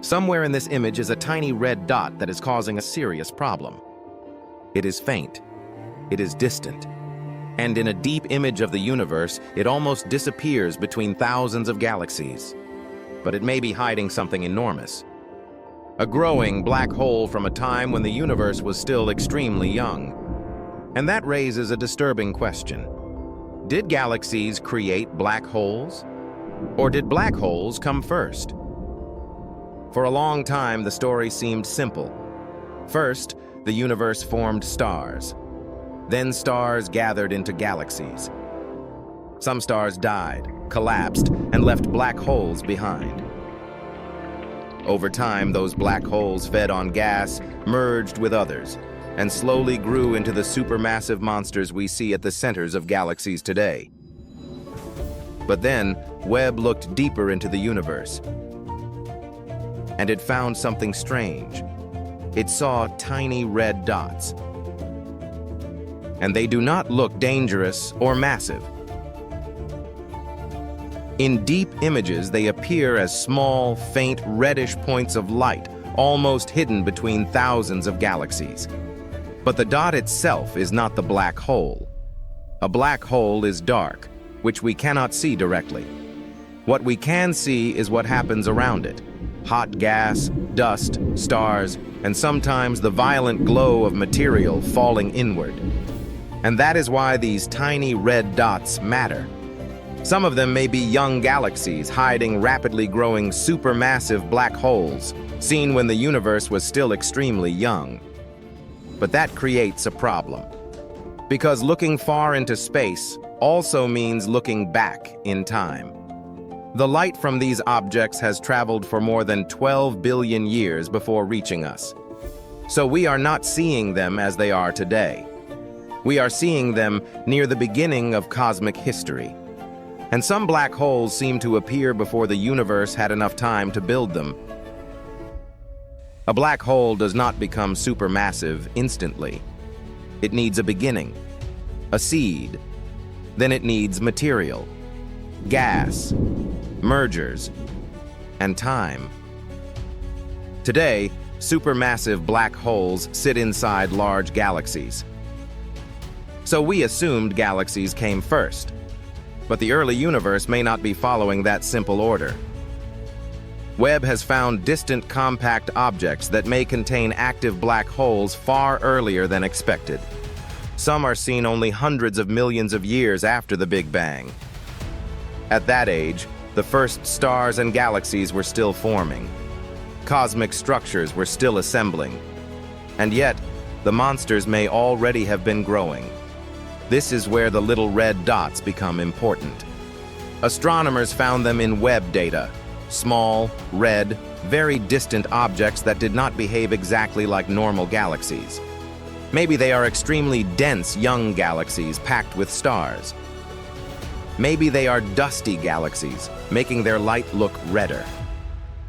Somewhere in this image is a tiny red dot that is causing a serious problem. It is faint. It is distant. And in a deep image of the universe, it almost disappears between thousands of galaxies. But it may be hiding something enormous. A growing black hole from a time when the universe was still extremely young. And that raises a disturbing question. Did galaxies create black holes? Or did black holes come first? For a long time, the story seemed simple. First, the universe formed stars. Then stars gathered into galaxies. Some stars died, collapsed, and left black holes behind. Over time, those black holes fed on gas, merged with others, and slowly grew into the supermassive monsters we see at the centers of galaxies today. But then, Webb looked deeper into the universe, and it found something strange. It saw tiny red dots. And they do not look dangerous or massive. In deep images, they appear as small, faint, reddish points of light, almost hidden between thousands of galaxies. But the dot itself is not the black hole. A black hole is dark, which we cannot see directly. What we can see is what happens around it. Hot gas, dust, stars, and sometimes the violent glow of material falling inward. And that is why these tiny red dots matter. Some of them may be young galaxies hiding rapidly growing supermassive black holes, seen when the universe was still extremely young. But that creates a problem. Because looking far into space also means looking back in time. The light from these objects has traveled for more than 12 billion years before reaching us. So we are not seeing them as they are today. We are seeing them near the beginning of cosmic history. And some black holes seem to appear before the universe had enough time to build them. A black hole does not become supermassive instantly. It needs a beginning, a seed. Then it needs material, gas, mergers, and time. Today, supermassive black holes sit inside large galaxies. So we assumed galaxies came first, but the early universe may not be following that simple order. Webb has found distant compact objects that may contain active black holes far earlier than expected. Some are seen only hundreds of millions of years after the Big Bang. At that age, the first stars and galaxies were still forming. Cosmic structures were still assembling. And yet, the monsters may already have been growing. This is where the little red dots become important. Astronomers found them in Webb data. Small, red, very distant objects that did not behave exactly like normal galaxies. Maybe they are extremely dense young galaxies packed with stars. Maybe they are dusty galaxies, making their light look redder.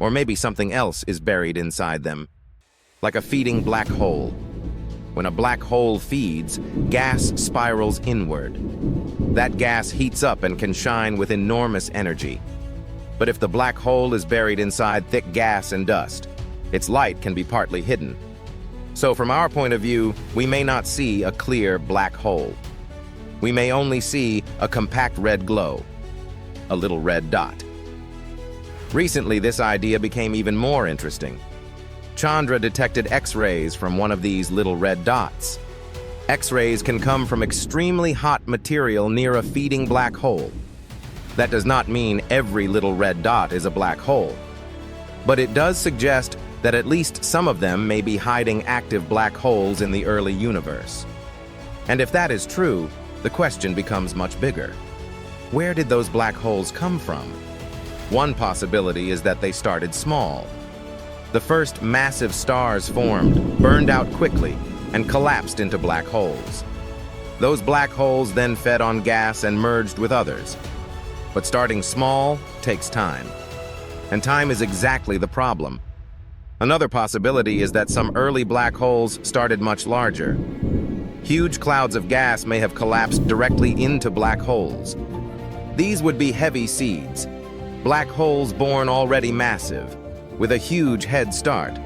Or maybe something else is buried inside them, like a feeding black hole. When a black hole feeds, gas spirals inward. That gas heats up and can shine with enormous energy. But if the black hole is buried inside thick gas and dust, its light can be partly hidden. So from our point of view, we may not see a clear black hole. We may only see a compact red glow, a little red dot. Recently, this idea became even more interesting. Chandra detected X-rays from one of these little red dots. X-rays can come from extremely hot material near a feeding black hole. That does not mean every little red dot is a black hole, but it does suggest that at least some of them may be hiding active black holes in the early universe. And if that is true, the question becomes much bigger. Where did those black holes come from? One possibility is that they started small. The first massive stars formed, burned out quickly, and collapsed into black holes. Those black holes then fed on gas and merged with others. But starting small takes time. And time is exactly the problem. Another possibility is that some early black holes started much larger. Huge clouds of gas may have collapsed directly into black holes. These would be heavy seeds, black holes born already massive. with a huge head start.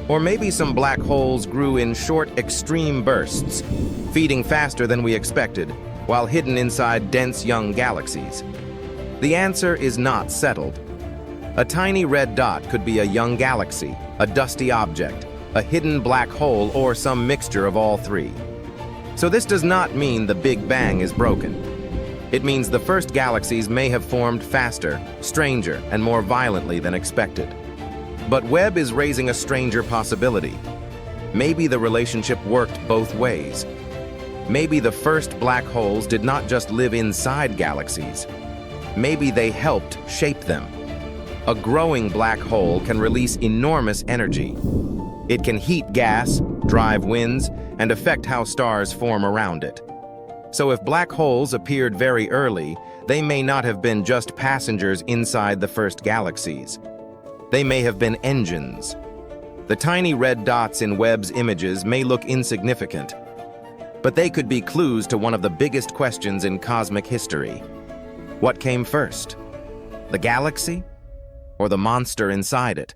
Or maybe some black holes grew in short, extreme bursts, feeding faster than we expected, while hidden inside dense young galaxies. The answer is not settled. A tiny red dot could be a young galaxy, a dusty object, a hidden black hole, or some mixture of all three. So this does not mean the Big Bang is broken. It means the first galaxies may have formed faster, stranger, and more violently than expected. But Webb is raising a stranger possibility. Maybe the relationship worked both ways. Maybe the first black holes did not just live inside galaxies. Maybe they helped shape them. A growing black hole can release enormous energy. It can heat gas, drive winds, and affect how stars form around it. So if black holes appeared very early, they may not have been just passengers inside the first galaxies. They may have been engines. The tiny red dots in Webb's images may look insignificant, but they could be clues to one of the biggest questions in cosmic history. What came first? The galaxy or the monster inside it?